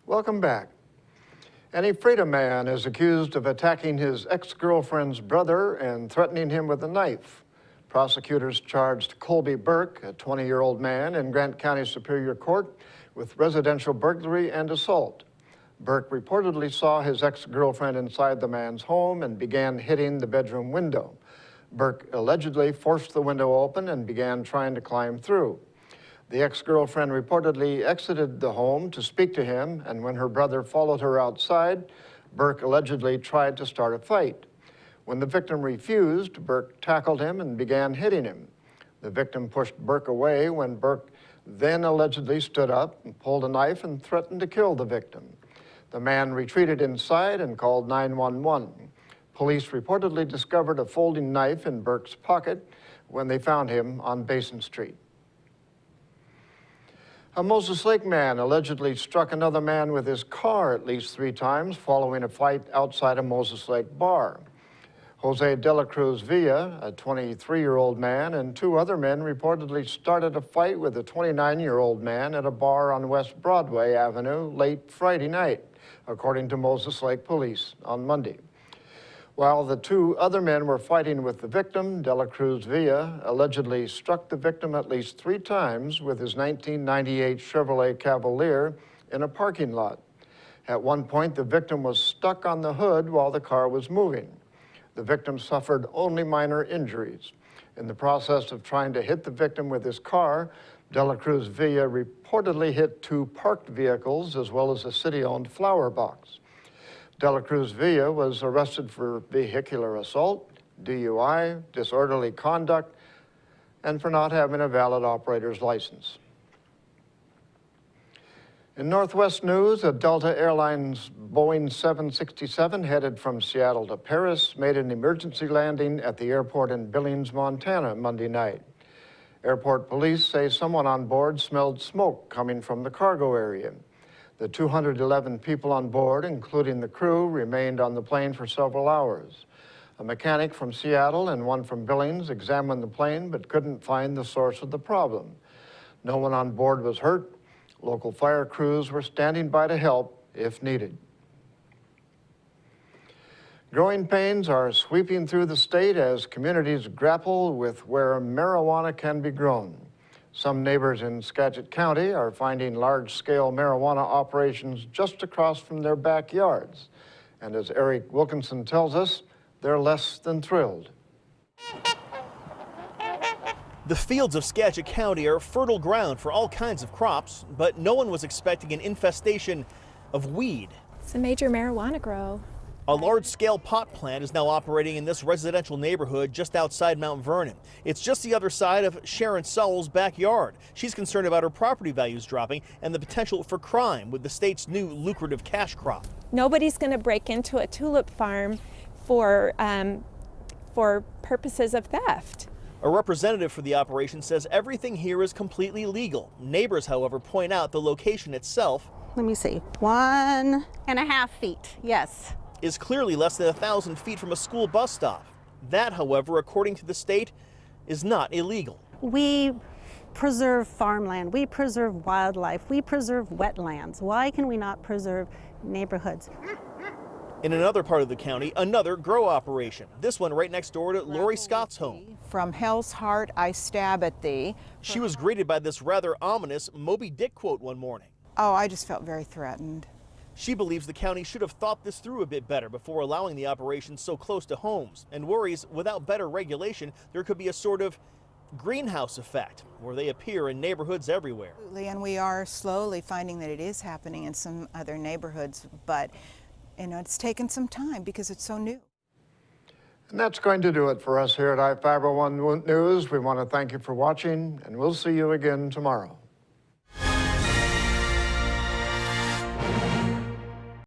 Welcome back. An Ephrata man is accused of attacking his ex-girlfriend's brother and threatening him with a knife. Prosecutors charged Colby Burke, a 20-year-old man, in Grant County Superior Court with residential burglary and assault. Burke reportedly saw his ex-girlfriend inside the man's home and began hitting the bedroom window. Burke allegedly forced the window open and began trying to climb through. The ex-girlfriend reportedly exited the home to speak to him, and when her brother followed her outside, Burke allegedly tried to start a fight. When the victim refused, Burke tackled him and began hitting him. The victim pushed Burke away when Burke then allegedly stood up and pulled a knife and threatened to kill the victim. The man retreated inside and called 911. Police reportedly discovered a folding knife in Burke's pocket when they found him on Basin Street. A Moses Lake man allegedly struck another man with his car at least 3 times following a fight outside a Moses Lake bar. Jose de la Cruz Villa, a 23-year-old man, and 2 other men reportedly started a fight with a 29-year-old man at a bar on West Broadway Avenue late Friday night, according to Moses Lake Police on Monday. While the 2 other men were fighting with the victim, de la Cruz Villa allegedly struck the victim at least 3 times with his 1998 Chevrolet Cavalier in a parking lot. At one point, the victim was stuck on the hood while the car was moving. The victim suffered only minor injuries. In the process of trying to hit the victim with his car, de la Cruz Villa reportedly hit 2 parked vehicles as well as a city-owned flower box. De la Cruz Villa was arrested for vehicular assault, DUI, disorderly conduct, and for not having a valid operator's license. In Northwest news, a Delta Airlines Boeing 767 headed from Seattle to Paris made an emergency landing at the airport in Billings, Montana, Monday night. Airport police say someone on board smelled smoke coming from the cargo area. The 211 people on board, including the crew, remained on the plane for several hours. A mechanic from Seattle and one from Billings examined the plane but couldn't find the source of the problem. No one on board was hurt. Local fire crews were standing by to help if needed. Growing pains are sweeping through the state as communities grapple with where marijuana can be grown. Some neighbors in Skagit County are finding large-scale marijuana operations just across from their backyards. And as Eric Wilkinson tells us, they're less than thrilled. The fields of Skagit County are fertile ground for all kinds of crops, but no one was expecting an infestation of weed. It's a major marijuana grow. A large-scale pot plant is now operating in this residential neighborhood just outside Mount Vernon. It's just the other side of Sharon Sowell's backyard. She's concerned about her property values dropping and the potential for crime with the state's new lucrative cash crop. Nobody's going to break into a tulip farm for purposes of theft. A representative for the operation says everything here is completely legal. Neighbors, however, point out the location itself. Let me see, 1.5 feet, yes. Is clearly less than 1,000 feet from a school bus stop. That, however, according to the state, is not illegal. We preserve farmland, we preserve wildlife, we preserve wetlands. Why can we not preserve neighborhoods? In another part of the county, another grow operation. This one right next door to Lori Scott's home. From hell's heart I stab at thee. She was greeted by this rather ominous Moby Dick quote one morning. Oh, I just felt very threatened. She believes the county should have thought this through a bit better before allowing the operation so close to homes, and worries without better regulation there could be a sort of greenhouse effect where they appear in neighborhoods everywhere. And we are slowly finding that it is happening in some other neighborhoods, but you know, it's taken some time because it's so new. And that's going to do it for us here at iFIBER 1 News. We want to thank you for watching, and we'll see you again tomorrow.